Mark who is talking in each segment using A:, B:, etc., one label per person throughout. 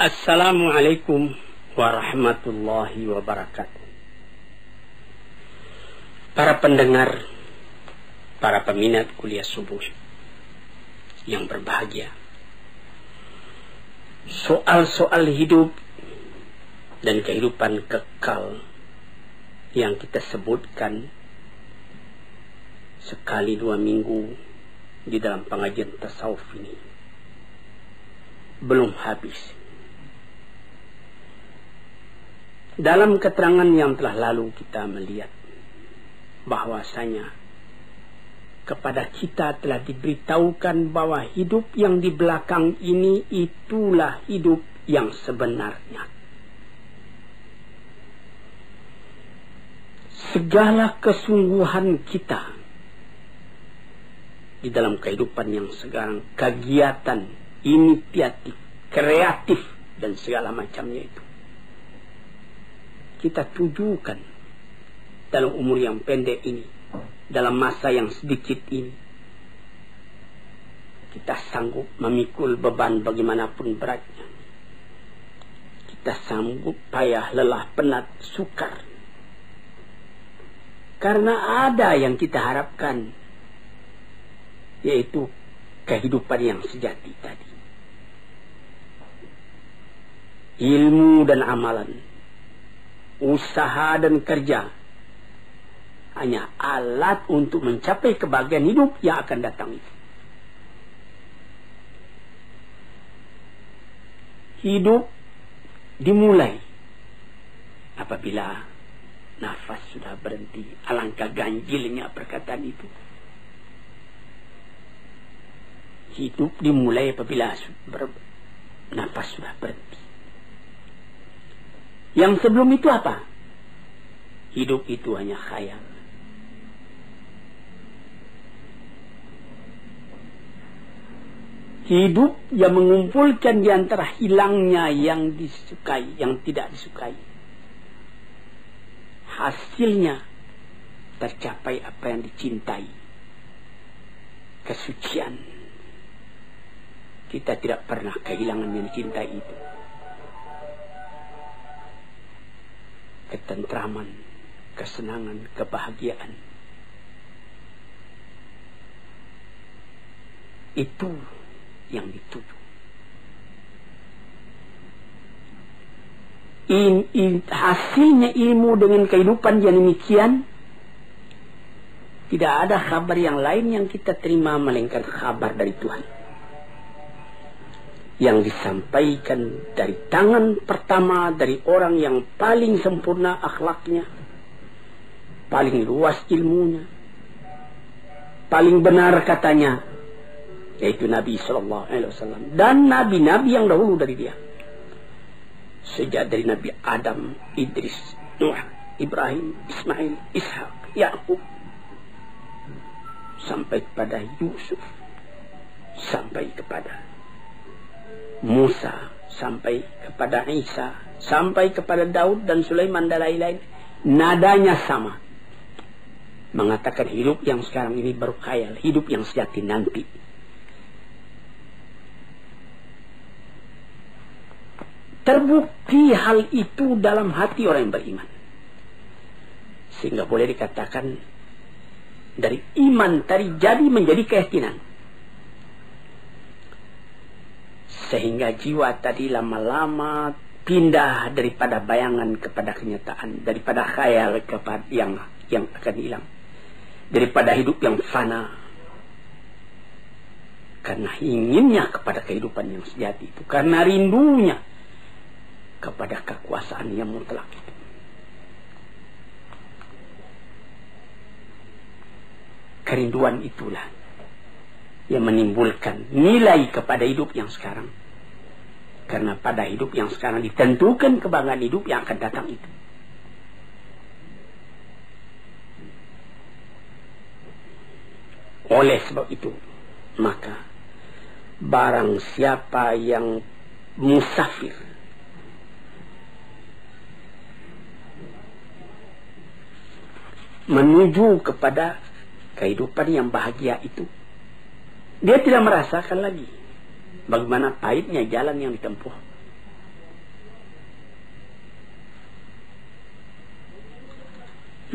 A: Assalamualaikum warahmatullahi wabarakatuh. Para pendengar, para peminat kuliah subuh yang berbahagia, soal-soal hidup dan kehidupan kekal yang kita sebutkan sekali 2 minggu di dalam pengajian tasawuf ini belum habis. Dalam keterangan yang telah lalu kita melihat bahwasanya kepada kita telah diberitahukan bahwa hidup yang di belakang ini itulah hidup yang sebenarnya. Segala kesungguhan kita di dalam kehidupan yang sekarang, kegiatan, inisiatif, kreatif, dan segala macamnya itu, kita tujukan dalam umur yang pendek ini, dalam masa yang sedikit ini. Kita sanggup memikul beban bagaimanapun beratnya. Kita sanggup payah, lelah, penat, sukar. Karena ada yang kita harapkan, yaitu kehidupan yang sejati tadi. Ilmu dan amalan, usaha dan kerja hanya alat untuk mencapai kebahagiaan hidup yang akan datang itu. Hidup dimulai apabila nafas sudah berhenti. Alangkah ganjilnya perkataan itu. Hidup dimulai apabila nafas sudah berhenti. Yang sebelum itu apa? Hidup itu hanya khayal. Hidup yang mengumpulkan di antara hilangnya yang disukai, yang tidak disukai. Hasilnya tercapai apa yang dicintai. Kesucian. Kita tidak pernah kehilangan yang dicintai itu. Ketentraman, kesenangan, kebahagiaan. Itu yang dituju. Hasilnya ilmu dengan kehidupan yang demikian, tidak ada kabar yang lain yang kita terima melainkan kabar dari Tuhan, yang disampaikan dari tangan pertama dari orang yang paling sempurna akhlaknya, paling luas ilmunya, paling benar katanya, yaitu Nabi SAW dan nabi-nabi yang dahulu dari dia. Sejak dari Nabi Adam, Idris, Nuh, Ibrahim, Ismail, Ishak, Yakub, sampai kepada Yusuf, sampai kepada Musa, sampai kepada Isa, sampai kepada Daud dan Sulaiman dan lain-lain. Nadanya sama. Mengatakan hidup yang sekarang ini baru khayal, hidup yang sejati nanti. Terbukti hal itu dalam hati orang yang beriman. Sehingga boleh dikatakan dari iman tadi jadi menjadi keyakinan. Sehingga jiwa tadi lama-lama pindah daripada bayangan kepada kenyataan, daripada khayal kepada yang akan hilang, daripada hidup yang fana. Karena inginnya kepada kehidupan yang sejati itu, karena rindunya kepada kekuasaan yang mutlak itu. Kerinduan itulah yang menimbulkan nilai kepada hidup yang sekarang. Karena pada hidup yang sekarang ditentukan kebahagiaan hidup yang akan datang itu. Oleh sebab itu, maka barang siapa yang musafir, menuju kepada kehidupan yang bahagia itu, dia tidak merasakan lagi bagaimana pahitnya jalan yang ditempuh.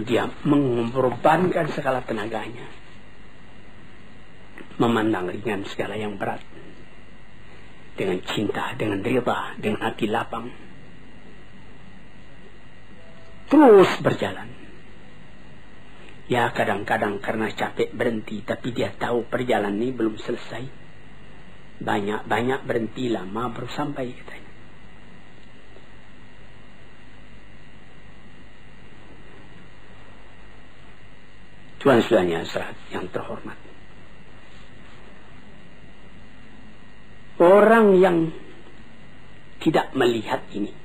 A: dia mengorbankan segala tenaganya, memandang ringan segala yang berat, dengan cinta, dengan rida, dengan hati lapang, terus berjalan. Ya kadang-kadang karena capek berhenti, tapi dia tahu perjalanan ini belum selesai. Banyak-banyak berhenti, lama baru sampai, katanya. Tuan-tuannya yang terhormat, orang yang tidak melihat ini,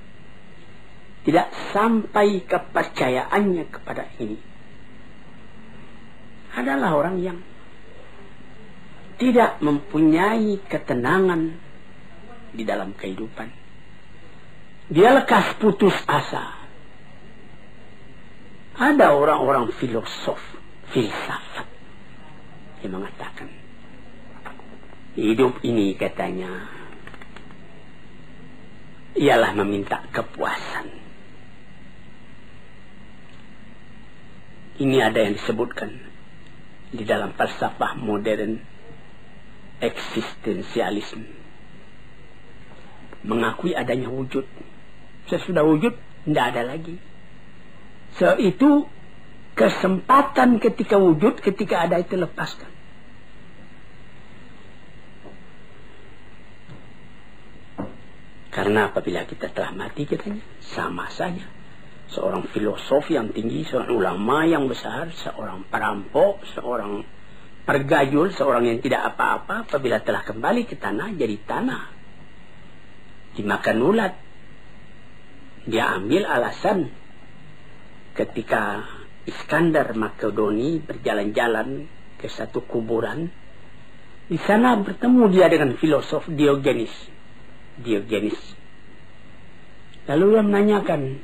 A: tidak sampai kepercayaannya kepada ini, adalah orang yang tidak mempunyai ketenangan di dalam kehidupan. Dia lekas putus asa. Ada orang-orang filsafat yang mengatakan hidup ini, katanya, ialah meminta kepuasan. Ini ada yang disebutkan di dalam falsafah modern, eksistensialisme, mengakui adanya wujud. Sesudah wujud tidak ada lagi. Itu kesempatan ketika wujud, ketika ada itu lepaskan. Karena apabila kita telah mati, katanya, sama saja. Seorang filosof yang tinggi, seorang ulama yang besar, seorang perampok, seorang pergajul, seorang yang tidak apa-apa, apabila telah kembali ke tanah, jadi tanah. Dimakan ulat. Dia ambil alasan ketika Iskandar Makedoni berjalan-jalan ke satu kuburan. Di sana bertemu dia dengan filosof Diogenes. Lalu dia menanyakan,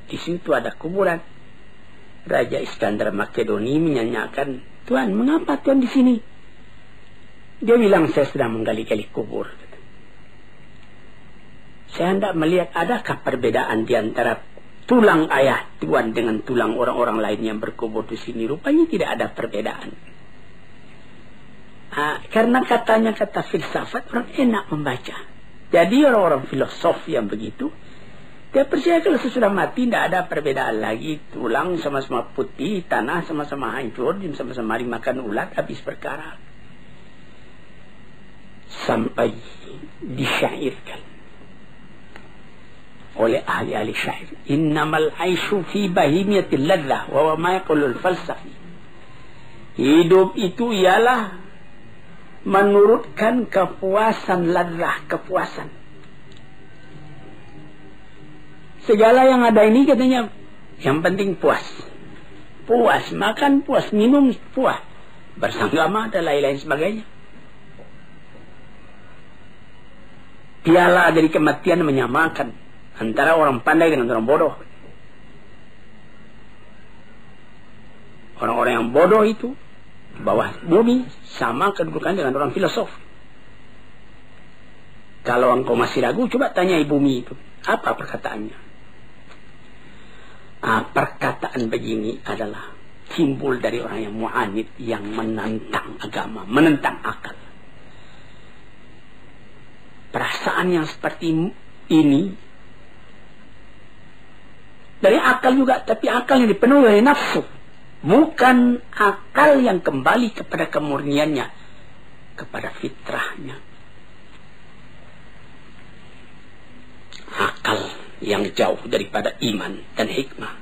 A: di situ ada kuburan. Raja Iskandar Makedoni menanyakan, Tuan, mengapa Tuan di sini? Dia bilang, saya sedang menggali-gali kubur. Saya hendak melihat adakah perbedaan di antara tulang ayah Tuan dengan tulang orang-orang lain yang berkubur di sini. Rupanya tidak ada perbedaan. Karena katanya kata filsafat, orang enak membaca. Jadi orang-orang filosof yang begitu, dia percaya kalau sesudah mati tidak ada perbedaan lagi. Tulang sama-sama putih, tanah sama-sama hancur, sama-sama dimakan ulat, habis perkara. Sampai disyairkan oleh ahli-ahli syair, innamal aisyu fi bahimiyatil ladzah wa ma yaqulul falsafi. Hidup itu ialah menurutkan kepuasan, ladzah, kepuasan. Segala yang ada ini, katanya, yang penting puas. Puas makan, puas minum, puas bersanggama dan lain-lain sebagainya. Piala dari kematian menyamakan antara orang pandai dengan orang bodoh. Orang-orang yang bodoh itu di bawah bumi sama kedudukan dengan orang filosof. Kalau engkau masih ragu, coba tanyai bumi itu, apa perkataannya? Perkataan begini adalah timbul dari orang yang mu'anid, yang menentang agama, menentang akal. Perasaan yang seperti ini dari akal juga, tapi akal yang dipenuhi oleh nafsu, bukan akal yang kembali kepada kemurniannya, kepada fitrahnya. Akal yang jauh daripada iman dan hikmah.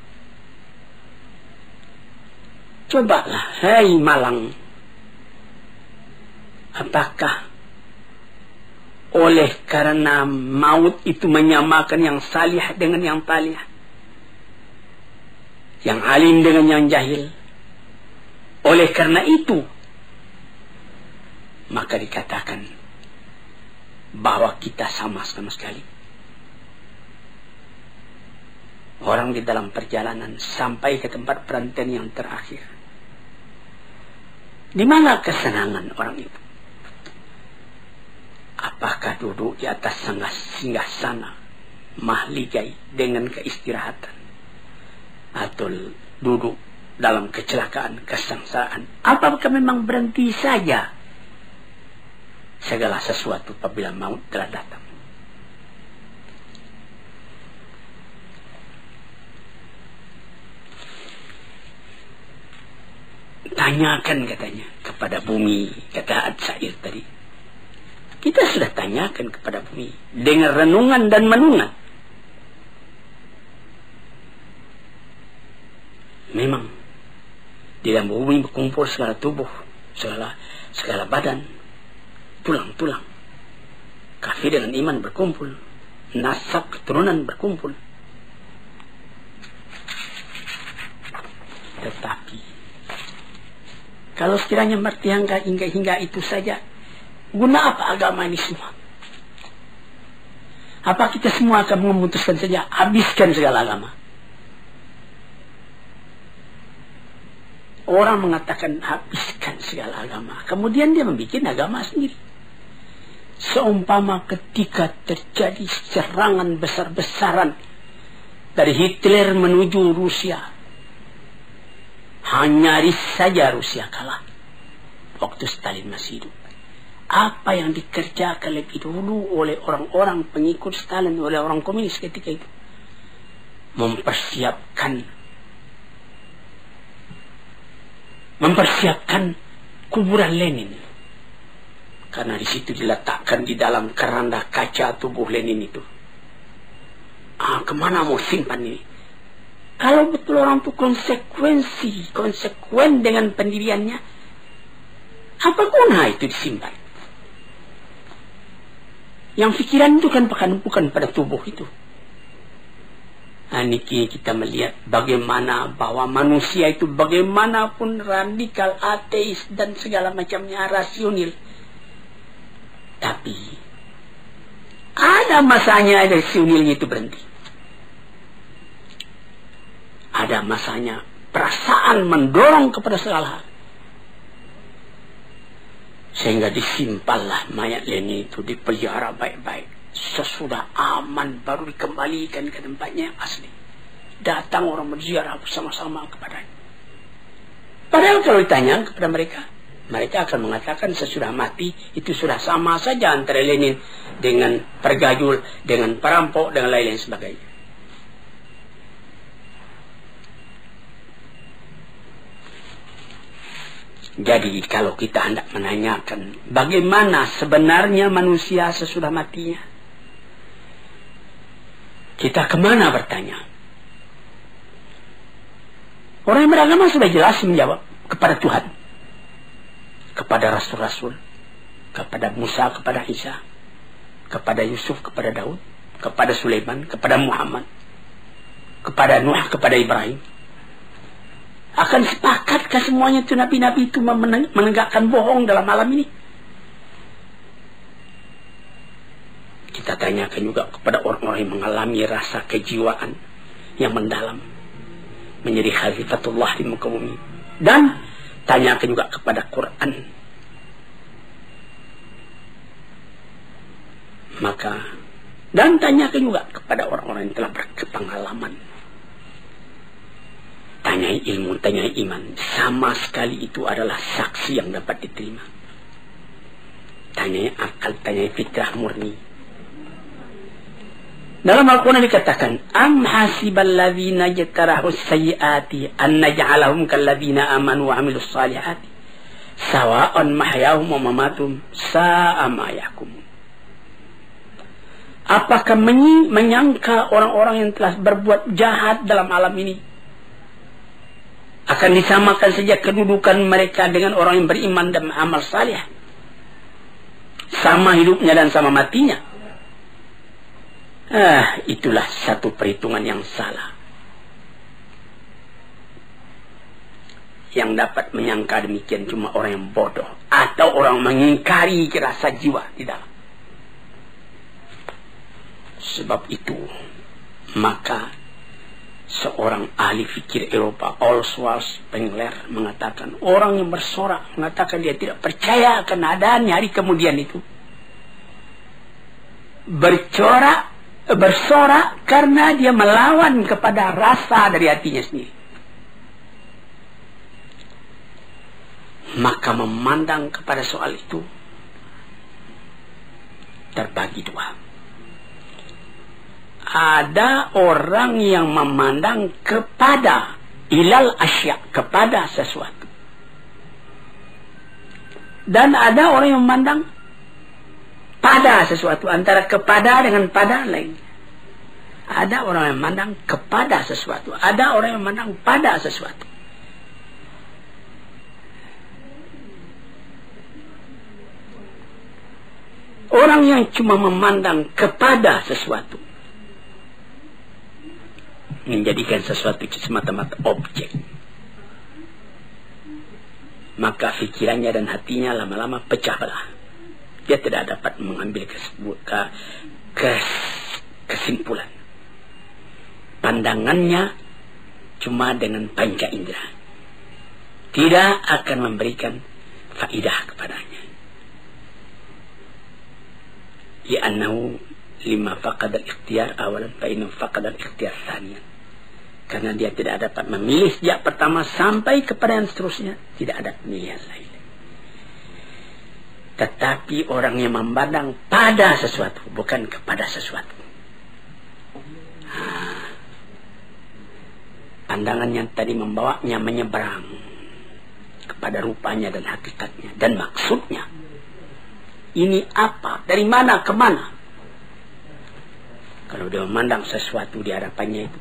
A: Cobalah, hai Malang, apakah oleh karena maut itu menyamakan yang salih dengan yang talih, yang alim dengan yang jahil? Oleh karena itu maka dikatakan bahwa kita sama-sama sekali. Orang di dalam perjalanan sampai ke tempat perantauan yang terakhir. Di mana kesenangan orang itu? Apakah duduk di atas singgasana mahligai dengan keistirahatan, atau duduk dalam kecelakaan, kesengsaraan. Apakah memang berhenti saja segala sesuatu apabila maut telah datang? Tanyakan katanya kepada bumi, kata Ad-Sa'ir tadi. Kita sudah tanyakan kepada bumi dengan renungan dan menungan. Memang di dalam bumi berkumpul segala tubuh, segala badan, tulang-tulang. Kafir dengan iman berkumpul, nasab keturunan berkumpul. Tetapi kalau sekiranya hingga itu saja, guna apa agama ini semua? Apa kita semua akan memutuskan saja habiskan segala agama? Orang mengatakan habiskan segala agama, kemudian dia membuat agama sendiri. Seumpama ketika terjadi serangan besar-besaran dari Hitler menuju Rusia, nyaris saja Rusia kalah waktu Stalin masih hidup. Apa yang dikerjakan lebih dulu oleh orang-orang pengikut Stalin, oleh orang komunis ketika itu, mempersiapkan kuburan Lenin, karena di situ diletakkan di dalam keranda kaca tubuh Lenin itu. Kemana mau simpan ini? Kalau betul orang itu konsekuen dengan pendiriannya, apa guna itu disimpan? Yang pikiran itu kan bukan pada tubuh itu. Niki kita melihat bagaimana bahwa manusia itu bagaimanapun radikal, ateis dan segala macamnya, rasional, tapi ada masanya rasionalnya itu berhenti. Ada masanya perasaan mendorong kepada segala hal, sehingga disimpanlah mayat Lenin itu, dipelihara baik-baik. Sesudah aman baru dikembalikan ke tempatnya yang asli. Datang orang berziarah bersama-sama kepadanya. Padahal kalau ditanya kepada mereka, mereka akan mengatakan sesudah mati itu sudah sama saja antara Lenin dengan pergajul, dengan perampok, dengan lain-lain sebagainya. Jadi kalau kita hendak menanyakan bagaimana sebenarnya manusia sesudah matinya, kita kemana bertanya? Orang yang beragama sudah jelas menjawab kepada Tuhan, kepada Rasul-Rasul, kepada Musa, kepada Isa, kepada Yusuf, kepada Daud, kepada Sulaiman, kepada Muhammad, kepada Nuh, kepada Ibrahim. Akan sepakatkah semuanya itu nabi-nabi itu menegakkan bohong dalam alam ini? Kita tanyakan juga kepada orang-orang yang mengalami rasa kejiwaan yang mendalam, menjadi khalifatullah di muka bumi. Dan tanyakan juga kepada Quran. Dan tanyakan juga kepada orang-orang yang telah berpengalaman. Tanyai ilmu, tanyai iman. Sama sekali itu adalah saksi yang dapat diterima. Tanyai akal, tanyai fitrah murni. Dalam Al-Quran dikatakan, Am hasibal ladhina jatarahus sayyiati an naj'alahum kalladhina amanu wa amilus salihati sawa'an mahyahum wa mamatum sa'a ma yahkumun. Apakah menyangka orang-orang yang telah berbuat jahat dalam alam ini akan disamakan saja kedudukan mereka dengan orang yang beriman dan amal salih? Sama hidupnya dan sama matinya. Itulah satu perhitungan yang salah. Yang dapat menyangka demikian cuma orang yang bodoh atau orang mengingkari rasa jiwa di dalam. Sebab itu maka seorang ahli fikir Eropa, Oswald Spengler, mengatakan orang yang bersorak, mengatakan dia tidak percaya akan adanya hari kemudian itu, bersorak karena dia melawan kepada rasa dari hatinya sendiri. maka memandang kepada soal itu terbagi dua. Ada orang yang memandang kepada ilal asya, kepada sesuatu. Dan ada orang yang memandang pada sesuatu, antara kepada dengan pada lain. Ada orang yang memandang kepada sesuatu, ada orang yang memandang pada sesuatu. Orang yang cuma memandang kepada sesuatu, menjadikan sesuatu semata-mata objek, maka fikirannya dan hatinya lama-lama pecah belah. Dia tidak dapat mengambil kesimpulan. Pandangannya cuma dengan panca indera, tidak akan memberikan faidah kepadanya. Li'annahu lima faqad al-ikhtiyar awalan fa innahu faqad al-ikhtiyar thaniyan. Karena dia tidak dapat memilih sejak pertama sampai kepada yang seterusnya, tidak ada pemilihan lain. Tetapi orang yang memandang pada sesuatu, bukan kepada sesuatu. Pandangan yang tadi membawanya menyeberang kepada rupanya dan hakikatnya dan maksudnya. Ini apa? Dari mana ke mana? Kalau dia memandang sesuatu di hadapannya itu,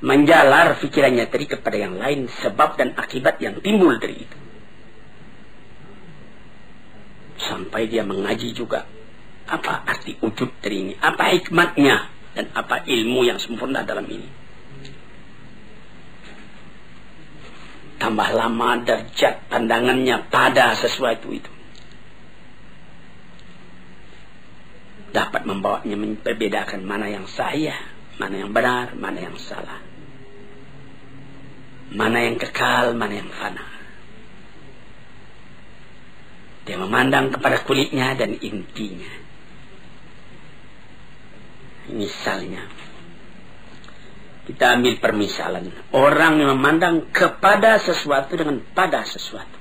A: menjalar fikirannya tadi kepada yang lain, sebab dan akibat yang timbul dari itu. Sampai dia mengaji juga, apa arti wujud dari ini, apa hikmatnya, dan apa ilmu yang sempurna dalam ini. Tambah lama derajat pandangannya pada sesuatu itu, dapat membawanya membedakan mana yang sahih, mana yang benar, mana yang salah, mana yang kekal, mana yang fana. Dia memandang kepada kulitnya dan intinya. Misalnya, kita ambil permisalan orang yang memandang kepada sesuatu dengan pada sesuatu.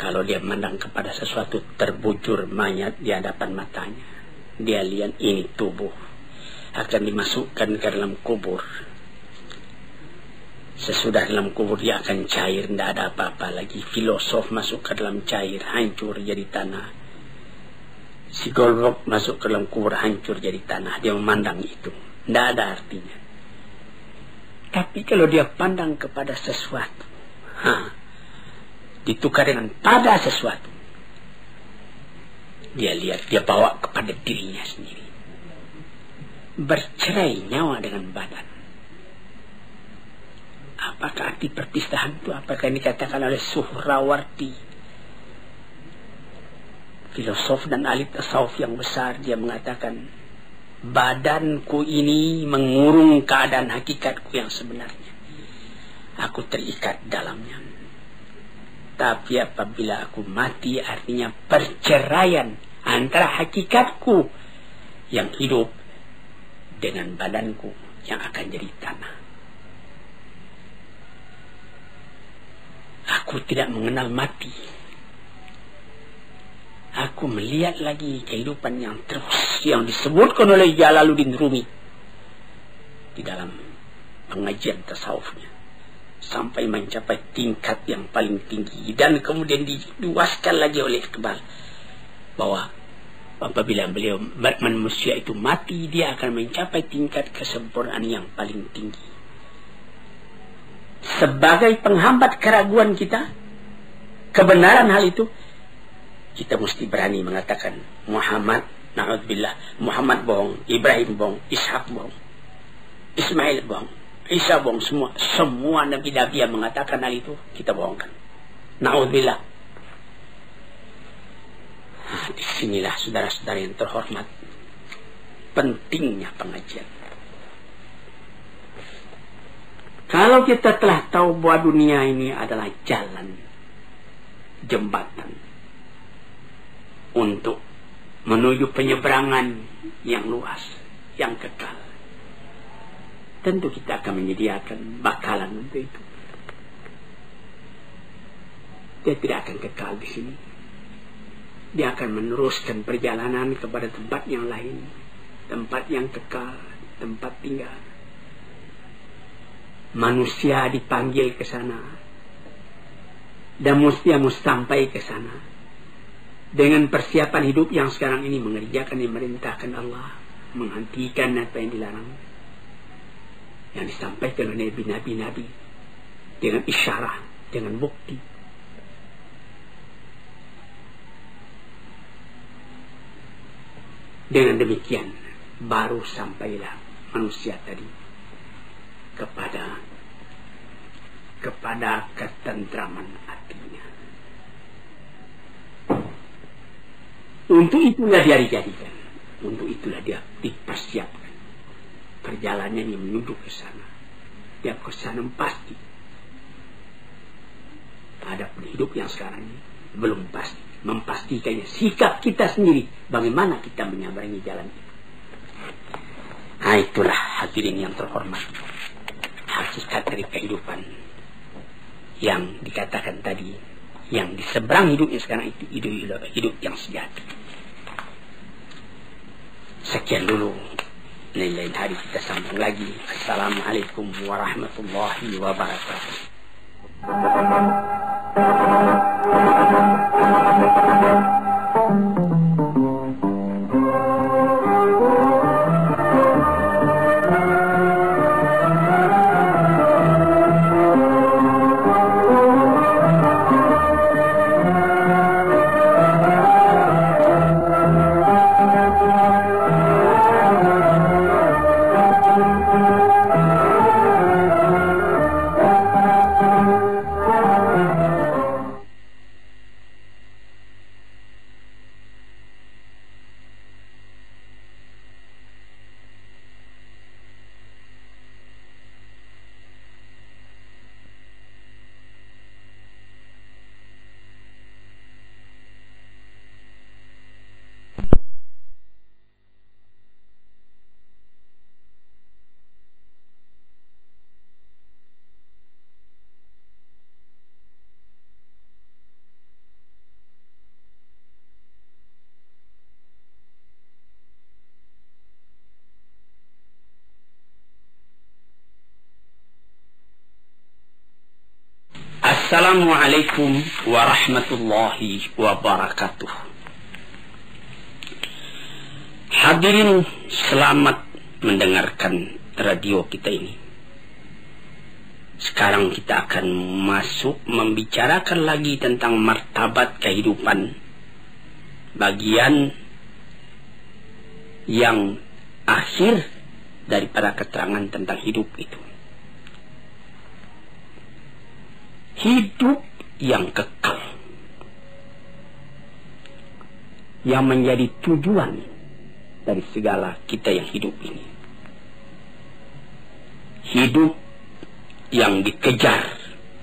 A: Kalau dia memandang kepada sesuatu, terbujur mayat di hadapan matanya. Dia lihat ini tubuh akan dimasukkan ke dalam kubur. Sesudah dalam kubur dia akan cair, tidak ada apa-apa lagi. Filosof masuk ke dalam cair, hancur jadi tanah. Psikolog masuk ke dalam kubur, hancur jadi tanah. Dia memandang itu, tidak ada artinya. Tapi kalau dia pandang kepada sesuatu, ditukar dengan pada sesuatu, dia lihat, dia bawa kepada dirinya sendiri. Bercerai nyawa dengan badan. Apakah arti perpisahan itu? Apakah yang dikatakan oleh Suhrawardi, filosof dan ahli tasawuf yang besar? Dia mengatakan, badanku ini mengurung keadaan hakikatku yang sebenarnya. Aku terikat dalamnya. Tapi apabila aku mati, artinya perceraian antara hakikatku yang hidup dengan badanku yang akan jadi tanah. Aku tidak mengenal mati. Aku melihat lagi kehidupan yang terus, yang disebutkan oleh Jalaluddin Rumi di dalam pengajian tasawufnya, sampai mencapai tingkat yang paling tinggi. Dan kemudian diluaskan lagi oleh Iqbal, bahwa apabila beliau manusia itu mati, dia akan mencapai tingkat kesempurnaan yang paling tinggi. Sebagai penghambat keraguan kita, kebenaran hal itu, kita mesti berani mengatakan Muhammad, na'udzubillah, Muhammad bohong, Ibrahim bohong, Ishak bohong, Ismail bohong, Isa bohong, semua nabi-nabi yang mengatakan hal itu kita bohongkan. Na'udzubillah. Disinilah saudara-saudara yang terhormat, pentingnya pengajian. Kalau kita telah tahu bahwa dunia ini adalah jalan, jembatan untuk menuju penyeberangan yang luas, yang kekal, tentu kita akan menyediakan bakalan untuk itu. dia tidak akan kekal di sini. Dia akan meneruskan perjalanan kepada tempat yang lain, tempat yang kekal, tempat tinggal. Manusia dipanggil ke sana, dan dia mesti sampai ke sana dengan persiapan hidup yang sekarang ini, mengerjakan yang merintahkan Allah, menghentikan apa yang dilarang, yang disampaikan oleh nabi-nabi dengan isyarat, dengan bukti. Dengan demikian baru sampailah manusia tadi kepada ketentraman hatinya. Untuk itulah dia dijadikan, untuk itulah dia dipersiapkan perjalanannya menuju ke sana. Dia ke sana pasti. Adapun hidup yang sekarang ini belum pasti. Memastikannya sikap kita sendiri, bagaimana kita menyabarangi jalan itu. Nah, itulah hadirin yang terhormat, hakikat dari kehidupan yang dikatakan tadi, yang di seberang hidupnya sekarang itu hidup yang sejati. Sekian dulu, lain-lain hari kita sambung lagi. Assalamualaikum warahmatullahi wabarakatuh. Assalamualaikum warahmatullahi wabarakatuh. Hadirin, selamat mendengarkan radio kita ini. Sekarang kita akan masuk membicarakan lagi tentang martabat kehidupan, bagian yang akhir daripada keterangan tentang hidup itu. Hidup yang kekal, yang menjadi tujuan dari segala kita yang hidup ini. Hidup yang dikejar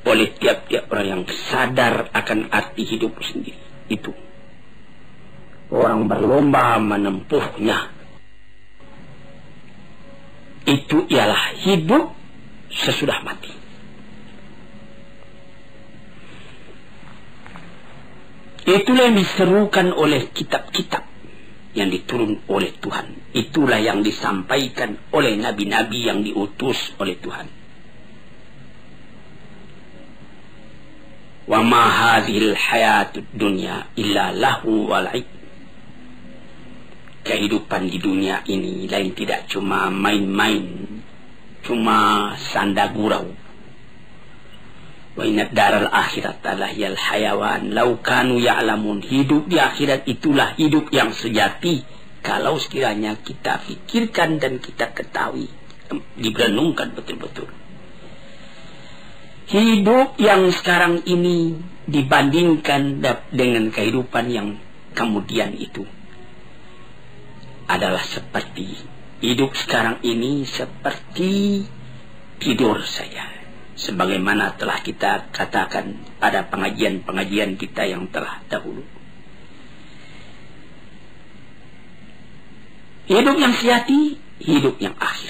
A: oleh tiap-tiap orang yang sadar akan arti hidup sendiri. Itu orang berlomba menempuhnya. Itu ialah hidup sesudah mati. Itulah yang diserukan oleh kitab-kitab yang diturun oleh Tuhan. Itulah yang disampaikan oleh nabi-nabi yang diutus oleh Tuhan. Wa ma hadhil hayatud dunya illa lahu wa la'ib. Kehidupan di dunia ini lain tidak cuma main-main, cuma sanda gurau. Wa inna daral akhirat lahiyal hayawan law kanu ya'lamun. Hidup di akhirat itulah hidup yang sejati kalau sekiranya kita fikirkan dan kita ketahui, direnungkan betul-betul. Hidup yang sekarang ini dibandingkan dengan kehidupan yang kemudian itu adalah seperti hidup sekarang ini seperti tidur saja. Sebagaimana telah kita katakan pada pengajian-pengajian kita yang telah dahulu. Hidup yang sejati, hidup yang akhir.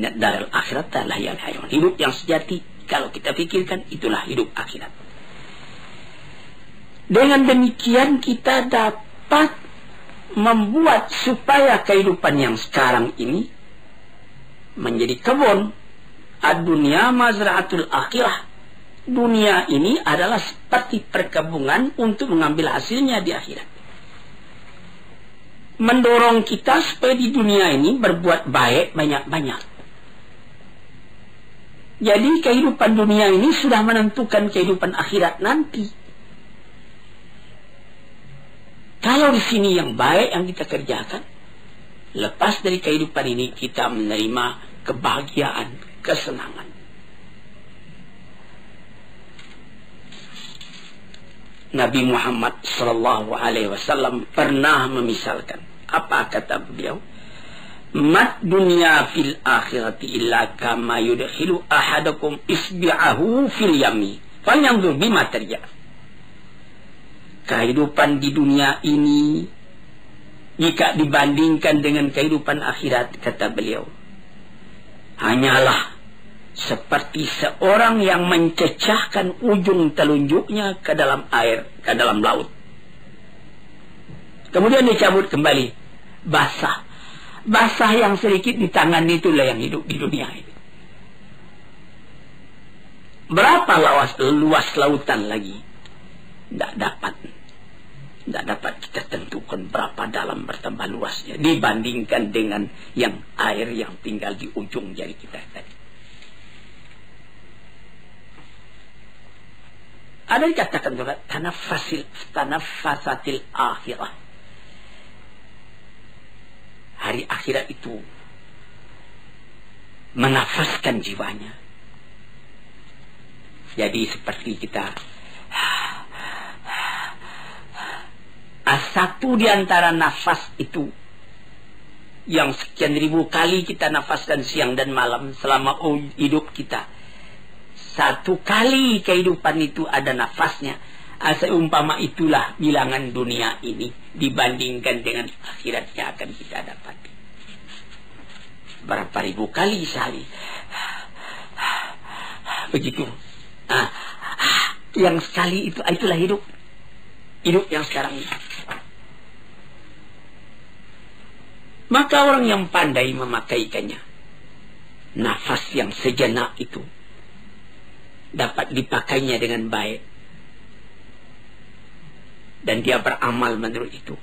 A: Inna daral akhirat lahiyal hayawan. Hidup yang sejati, kalau kita pikirkan, itulah hidup akhirat. Dengan demikian kita dapat membuat supaya kehidupan yang sekarang ini menjadi kebun. Ad-dunya mazra'atul akhirah. Dunia ini adalah seperti perkebunan untuk mengambil hasilnya di akhirat. Mendorong kita supaya di dunia ini berbuat baik banyak-banyak. Jadi kehidupan dunia ini sudah menentukan kehidupan akhirat nanti. Kalau di sini yang baik yang kita kerjakan, lepas dari kehidupan ini kita menerima kebahagiaan, kesenangan. Nabi Muhammad sallallahu alaihi wasallam pernah memisalkan. Apa kata beliau? Mat dunya fil akhirati illa kama yudkhilu ahadakum isbi'ahu fil yami. Falyanzur bima tarja'. Kehidupan di dunia ini jika dibandingkan dengan kehidupan akhirat, kata beliau, hanyalah seperti seorang yang mencecahkan ujung telunjuknya ke dalam air, ke dalam laut. Kemudian dicabut kembali, basah. Basah yang sedikit di tangan itulah yang hidup di dunia ini. Berapa luas lautan lagi? Tidak dapat kita tentukan berapa dalam bertambah luasnya dibandingkan dengan yang air yang tinggal di ujung jari kita tadi. Ada dikatakan juga tanaffasatil akhirah. Hari akhirat itu menafaskan jiwanya. Jadi seperti kita satu di antara nafas itu yang sekian ribu kali kita nafaskan siang dan malam selama hidup kita. Satu kali kehidupan itu ada nafasnya. Seumpama itulah bilangan dunia ini dibandingkan dengan akhirat yang akan kita dapati. Berapa ribu kali sehari. Begitu. Yang sekali itulah hidup. Hidup yang sekarang ini. Maka orang yang pandai memakaikannya, nafas yang sejenak itu dapat dipakainya dengan baik, dan dia beramal menurut itu,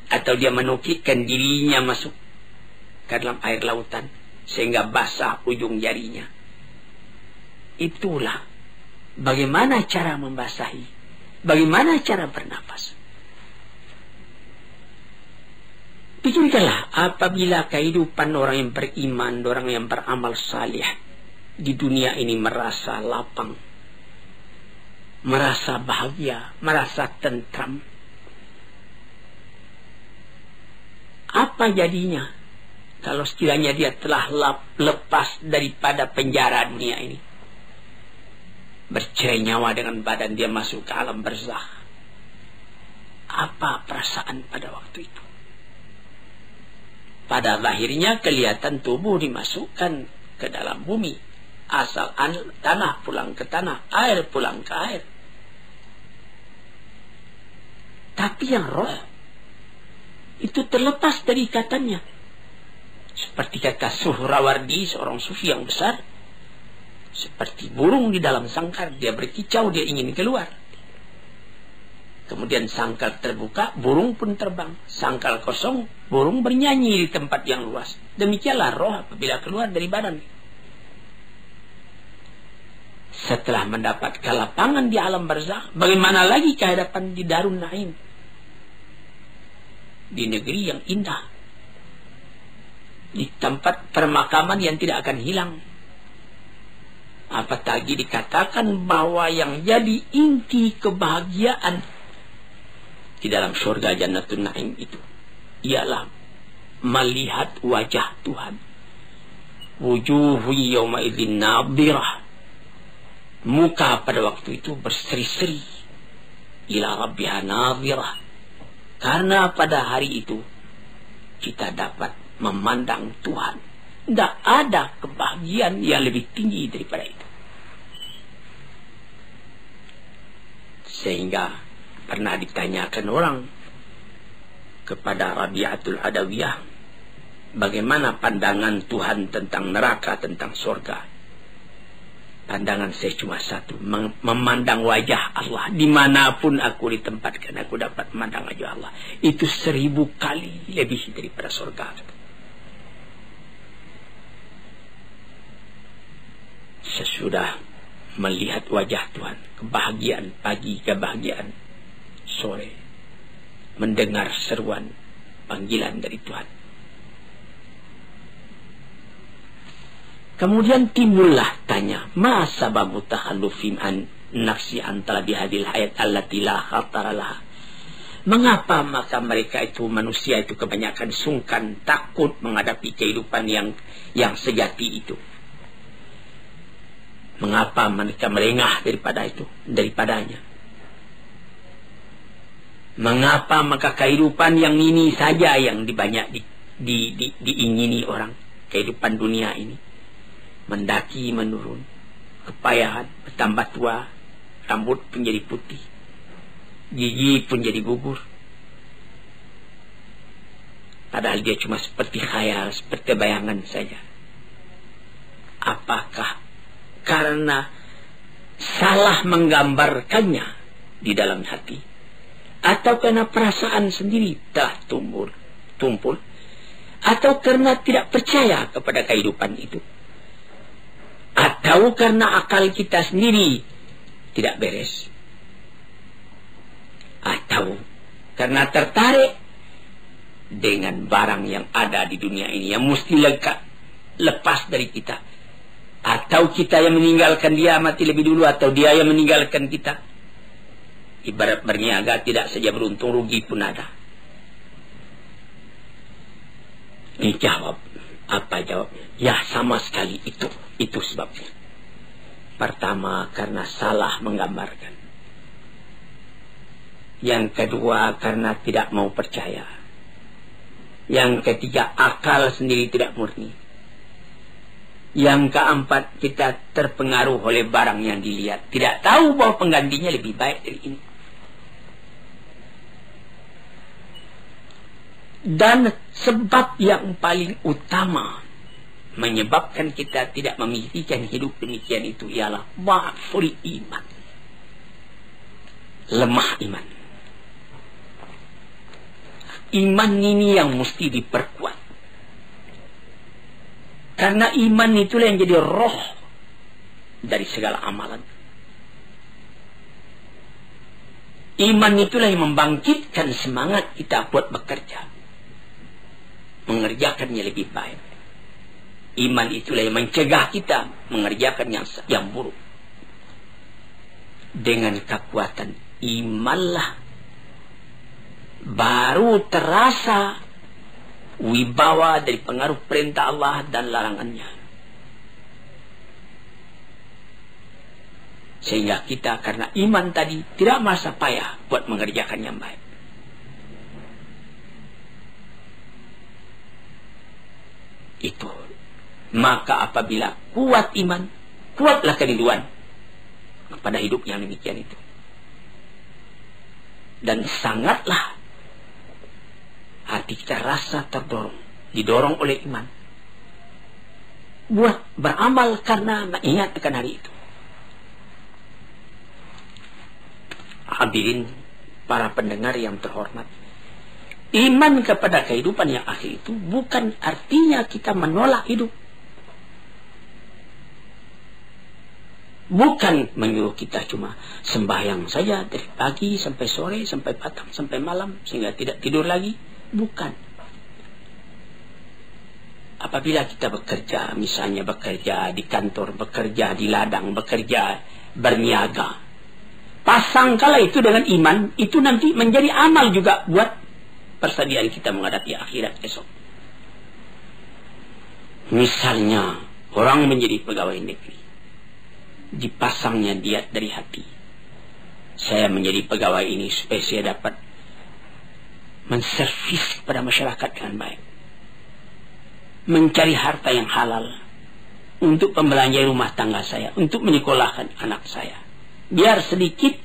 A: atau dia menukikkan dirinya masuk ke dalam air lautan sehingga basah ujung jarinya. Itulah bagaimana cara membasahi, bagaimana cara bernafas. Pikirkanlah, apabila kehidupan orang yang beriman, orang yang beramal salih di dunia ini merasa lapang, merasa bahagia, merasa tentram, apa jadinya kalau sekiranya dia telah lepas daripada penjara dunia ini, bercerai nyawa dengan badan dia masuk ke alam barzakh? Apa perasaan pada waktu itu? Pada lahirnya kelihatan tubuh dimasukkan ke dalam bumi. Asal tanah pulang ke tanah, air pulang ke air. Tapi yang roh itu terlepas dari ikatannya. Seperti kata Suhrawardi, seorang sufi yang besar, seperti burung di dalam sangkar, dia berkicau, dia ingin keluar. Kemudian sangkar terbuka, burung pun terbang. Sangkar kosong, burung bernyanyi di tempat yang luas. Demikianlah roh apabila keluar dari badan. Setelah mendapat kelapangan di alam barzakh, bagaimana lagi kehadapan di Darun Naim, di negeri yang indah, di tempat permakaman yang tidak akan hilang. Apalagi dikatakan bahwa yang jadi inti kebahagiaan di dalam surga Jannatul Naim itu ialah melihat wajah Tuhan. Wujuhu yawma idzin nadhirah. Muka pada waktu itu berseri-seri. Ila rabbiha nadhirah. Karena pada hari itu kita dapat memandang Tuhan. Tidak ada kebahagiaan yang lebih tinggi daripada itu. Sehingga Pernah ditanyakan orang kepada Rabi'atul Adawiyah, bagaimana pandangan Tuhan tentang neraka, tentang surga? Pandangan saya cuma satu, memandang wajah Allah. Dimanapun aku ditempatkan, aku dapat memandang wajah Allah. Itu 1000 kali lebih daripada surga. Sesudah melihat wajah Tuhan, kebahagiaan pagi, kebahagiaan sore, mendengar seruan panggilan dari Tuhan. Kemudian timbullah tanya, ma sababu takhallufin an nafsi antara bihadil hayat allati la khatara laha. Mengapa maka mereka itu, manusia itu kebanyakan sungkan, takut menghadapi kehidupan yang sejati itu? Mengapa mereka melengah daripadanya? Mengapa maka kehidupan yang ini saja yang diingini orang, kehidupan dunia ini? Mendaki menurun, kepayahan, bertambah tua, rambut pun jadi putih, gigi pun jadi gugur. Padahal dia cuma seperti khayal, seperti bayangan saja. Apakah karena salah menggambarkannya di dalam hati, atau karena perasaan sendiri telah tumpul, atau karena tidak percaya kepada kehidupan itu, atau karena akal kita sendiri tidak beres, atau karena tertarik dengan barang yang ada di dunia ini yang mesti lepas dari kita, atau kita yang meninggalkan dia mati lebih dulu, atau dia yang meninggalkan kita. Ibarat berniaga, tidak saja beruntung, rugi pun ada. Ini jawab. Apa jawabnya? Ya, sama sekali itu sebabnya. Pertama, karena salah menggambarkan. Yang kedua, karena tidak mau percaya. Yang ketiga, akal sendiri tidak murni. Yang keempat, kita terpengaruh oleh barang yang dilihat, tidak tahu bahwa penggantinya lebih baik dari ini. Dan sebab yang paling utama menyebabkan kita tidak memikirkan hidup demikian itu ialah dha'ful iman, lemah iman. Iman ini yang mesti diperkuat, karena iman itulah yang jadi roh dari segala amalan. Iman itulah yang membangkitkan semangat kita buat bekerja, mengerjakannya lebih baik. Iman itulah yang mencegah kita mengerjakan yang buruk. Dengan kekuatan imanlah baru terasa wibawa dari pengaruh perintah Allah dan larangannya, sehingga kita karena iman tadi tidak merasa payah buat mengerjakan yang baik. Itu. Maka apabila kuat iman, kuatlah kerinduan kepada hidup yang demikian itu. Dan sangatlah hati kita rasa didorong oleh iman buat beramal karena mengingat akan hari itu. Hadirin para pendengar yang terhormat, iman kepada kehidupan yang akhir itu bukan artinya kita menolak hidup. Bukan menyuruh kita cuma sembahyang saja dari pagi sampai sore, sampai petang, sampai malam, sehingga tidak tidur lagi. Bukan. Apabila kita bekerja, misalnya bekerja di kantor, bekerja di ladang, bekerja berniaga, pasangkala itu dengan iman, itu nanti menjadi amal juga buat persediaan kita menghadapi akhirat esok. Misalnya orang menjadi pegawai negeri, dipasangnya diat dari hati, saya menjadi pegawai ini supaya saya dapat menservis kepada masyarakat dengan baik, mencari harta yang halal untuk pembelanjaan rumah tangga saya, untuk menyekolahkan anak saya, biar sedikit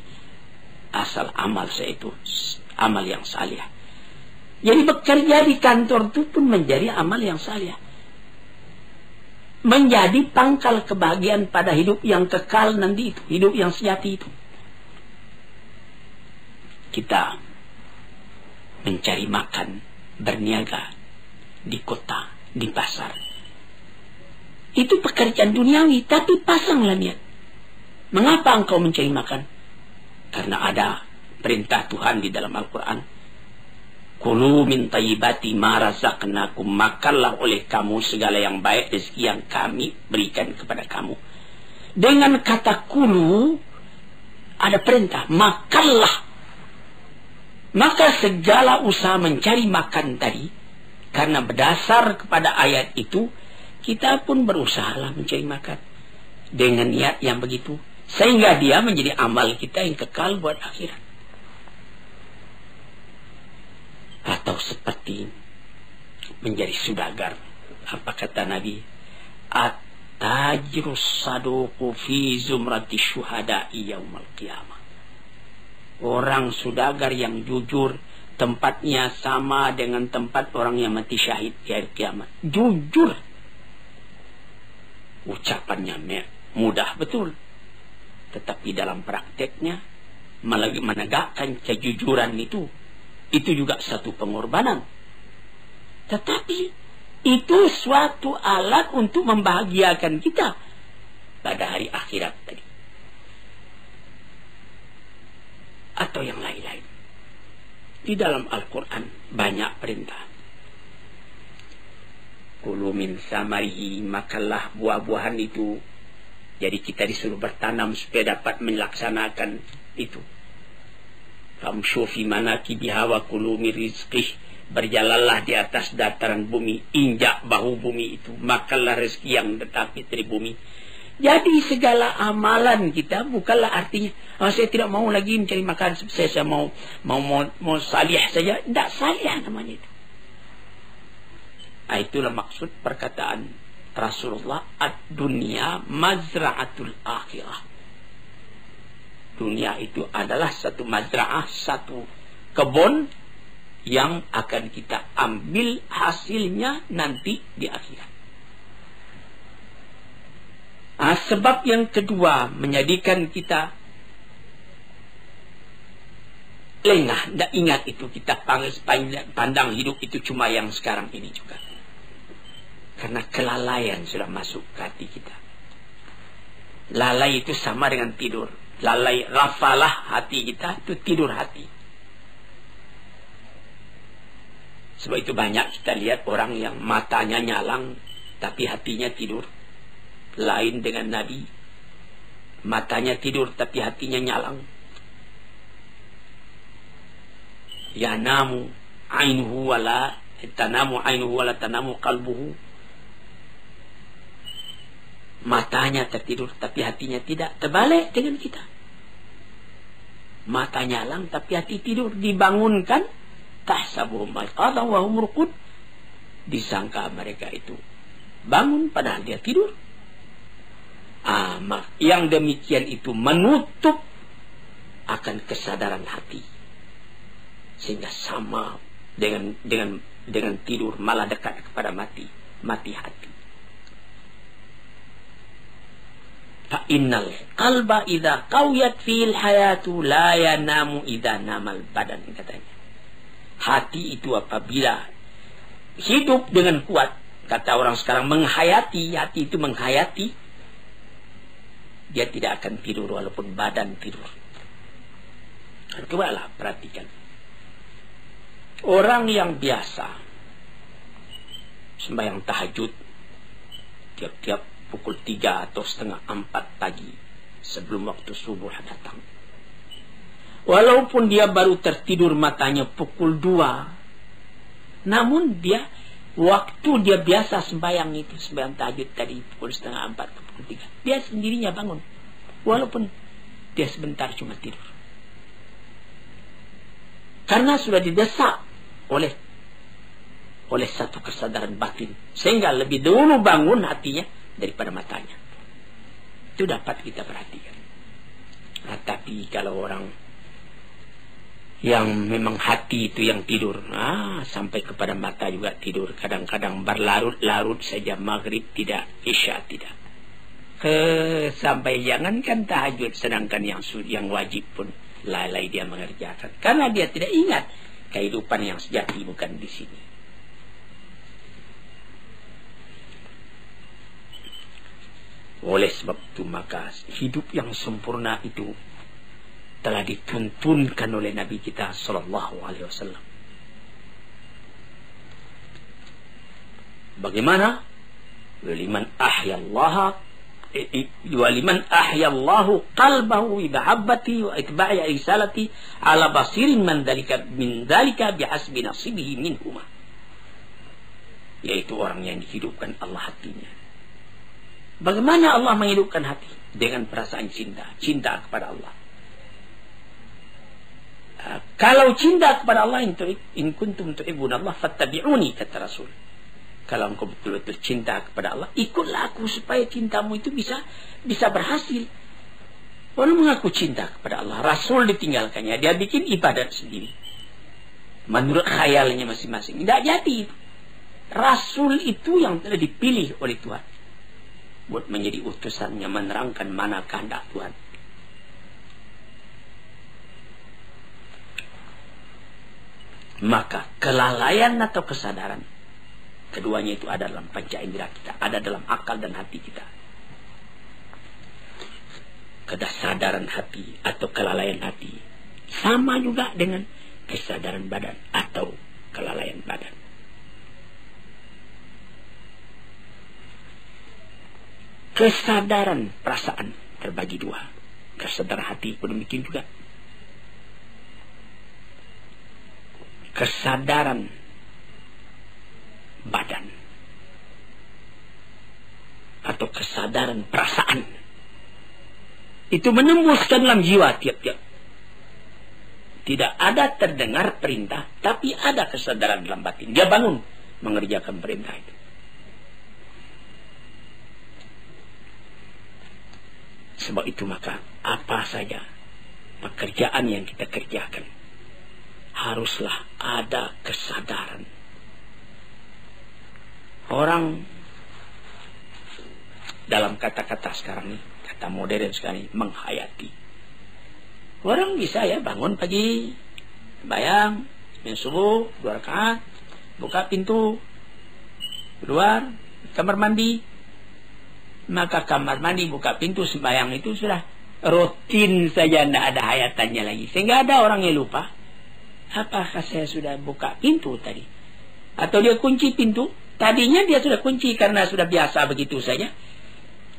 A: asal amal saya itu amal yang salih. Jadi bekerja di kantor itu pun menjadi amal yang salih. Menjadi pangkal kebahagiaan pada hidup yang kekal nanti itu, hidup yang sejati itu. Kita mencari makan, berniaga di kota, di pasar. Itu pekerjaan duniawi, tapi pasanglah niat. Mengapa engkau mencari makan? Karena ada perintah Tuhan di dalam Al-Quran. Kulu min tayyibati ma razaqnakum, makanlah oleh kamu segala yang baik rezeki yang kami berikan kepada kamu. Dengan kata kulu ada perintah, makanlah. Maka segala usaha mencari makan tadi, karena berdasar kepada ayat itu, kita pun berusahalah mencari makan dengan niat yang begitu, sehingga dia menjadi amal kita yang kekal buat akhirat. Atau seperti menjadi saudagar. Apa kata Nabi? At-tajirus saduqu fi zumrati syuhada'i yaumal qiyamah. Orang saudagar yang jujur, tempatnya sama dengan tempat orang yang mati syahid di hari kiamat. Jujur. Ucapannya mudah betul, tetapi dalam prakteknya menegakkan kejujuran itu juga satu pengorbanan. Tetapi itu suatu alat untuk membahagiakan kita pada hari akhirat tadi. Atau yang lain-lain. Di dalam Al-Quran banyak perintah. Kulu min samarihi, makanlah buah-buahan itu. Jadi kita disuruh bertanam supaya dapat melaksanakan itu. Famshu fi manakibiha wa kulu min rizqih, berjalanlah di atas dataran bumi, injak bahu bumi itu, makanlah rezeki yang datang dari bumi. Jadi segala amalan kita bukanlah artinya saya tidak mau lagi mencari makan, saya mau salih saja. Tidak salih namanya itu. Itulah maksud perkataan Rasulullah, ad-dunya mazra'atul akhirah. Dunia itu adalah satu mazra'ah, satu kebun yang akan kita ambil hasilnya nanti di akhirat. Sebab yang kedua menjadikan kita lengah. Tidak ingat itu, kita pandang hidup itu cuma yang sekarang ini juga. Karena kelalaian sudah masuk ke hati kita. Lalai itu sama dengan tidur. Lalai, rafalah hati kita, itu tidur hati. Sebab itu banyak kita lihat orang yang matanya nyalang tapi hatinya tidur. Lain dengan Nabi, matanya tidur tapi hatinya nyalang. Yanamu ainuhu wala tanamu ainuhu wala tanamu qalbuhu. Matanya tertidur tapi hatinya tidak. Terbalik dengan kita. Mata nyalang tapi hati tidur. Dibangunkan, tahsabuhum aiqadhan wa hum ruqud. Disangka mereka itu bangun padahal dia tidur. Yang demikian itu menutup akan kesadaran hati, sehingga sama dengan tidur, malah dekat kepada mati hati. Fa innal qalba idza qawiyat fil hayatu la yanamu idza namal badan, katanya. Hati itu apabila hidup dengan kuat, kata orang sekarang menghayati, hati itu menghayati, dia tidak akan tidur walaupun badan tidur. Cobalah perhatikan. Orang yang biasa sembahyang tahajud tiap-tiap pukul 3 atau setengah 4 pagi sebelum waktu subuh datang. Walaupun dia baru tertidur matanya pukul 2, namun dia waktu dia biasa sembahyang itu, sembahyang tahajud tadi pukul setengah 4 ke pukul 3, dia sendirinya bangun. Walaupun dia sebentar cuma tidur. Karena sudah didesak oleh satu kesadaran batin, sehingga lebih dulu bangun hatinya daripada matanya. Itu dapat kita perhatikan. Tapi kalau orang yang memang hati itu yang tidur. Sampai kepada mata juga tidur. Kadang-kadang berlarut-larut saja, maghrib tidak, isya tidak. Sampai jangankan tahajud, sedangkan yang wajib pun lalai dia mengerjakan. Karena dia tidak ingat kehidupan yang sejati bukan di sini. Oleh sebab itu maka hidup yang sempurna itu telah dituntunkan oleh Nabi kita sallallahu alaihi wasallam. Bagaimana? Waliman ahyallahu qalbahu bi mahabbati wa itba'i risalati ala basirin min dzalika bihasbi nasibihi minhuma. Yaitu orang yang dihidupkan Allah hatinya. Bagaimana Allah menghidupkan hati? Dengan perasaan cinta kepada Allah. Kalau cinta kepada Allah, in kuntum tuhibbunallah fattabi'uni, kata Rasul. Kalau engkau betul-betul cinta kepada Allah, ikutlah aku supaya cintamu itu bisa berhasil. Orang mengaku cinta kepada Allah, Rasul ditinggalkannya, dia bikin ibadat sendiri menurut khayalnya masing-masing. Tidak jadi. Rasul itu yang telah dipilih oleh Tuhan buat menjadi utusannya, menerangkan mana kehendak Tuhan. Maka kelalaian atau kesadaran, keduanya itu ada dalam panca indera kita, ada dalam akal dan hati kita. Kesadaran hati atau kelalaian hati sama juga dengan kesadaran badan atau kelalaian badan. Kesadaran perasaan terbagi dua. Kesadaran hati pun demikian juga. Kesadaran badan atau kesadaran perasaan itu menembus ke dalam jiwa tiap-tiap. Tidak ada terdengar perintah, tapi ada kesadaran dalam batin. Dia bangun mengerjakan perintah itu. Sebab itu maka apa saja pekerjaan yang kita kerjakan haruslah ada kesadaran. Orang dalam kata-kata sekarang ini, kata modern sekali, menghayati. Orang bisa ya bangun pagi, bayang, subuh, 2 rakaat, buka pintu, keluar, kamar mandi. Maka kamar mandi, buka pintu, sembahyang itu sudah rutin saja, tidak ada hayatannya lagi. Sehingga ada orang yang lupa, apakah saya sudah buka pintu tadi? Atau dia kunci pintu, tadinya dia sudah kunci karena sudah biasa begitu saja.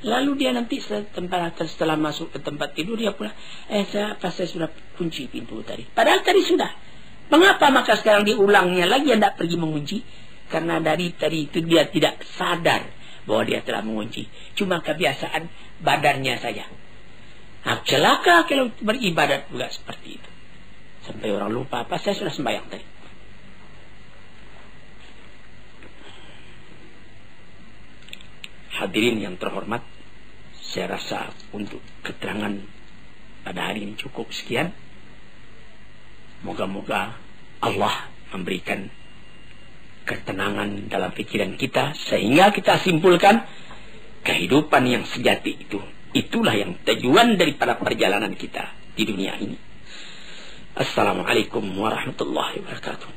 A: Lalu dia nanti setelah masuk ke tempat tidur, dia pula, saya sudah kunci pintu tadi. Padahal tadi sudah. Mengapa maka sekarang diulangnya lagi, tidak pergi mengunci? Karena dari tadi itu dia tidak sadar bahwa dia telah mengunci. Cuma kebiasaan badannya saja. Celaka kalau beribadat juga seperti itu. Sampai orang lupa, saya sudah sembahyang tadi. Hadirin yang terhormat, saya rasa untuk keterangan pada hari ini cukup sekian. Moga-moga Allah memberikan ketenangan dalam pikiran kita, sehingga kita simpulkan kehidupan yang sejati itulah yang tujuan daripada perjalanan kita di dunia ini. Assalamualaikum warahmatullahi wabarakatuh.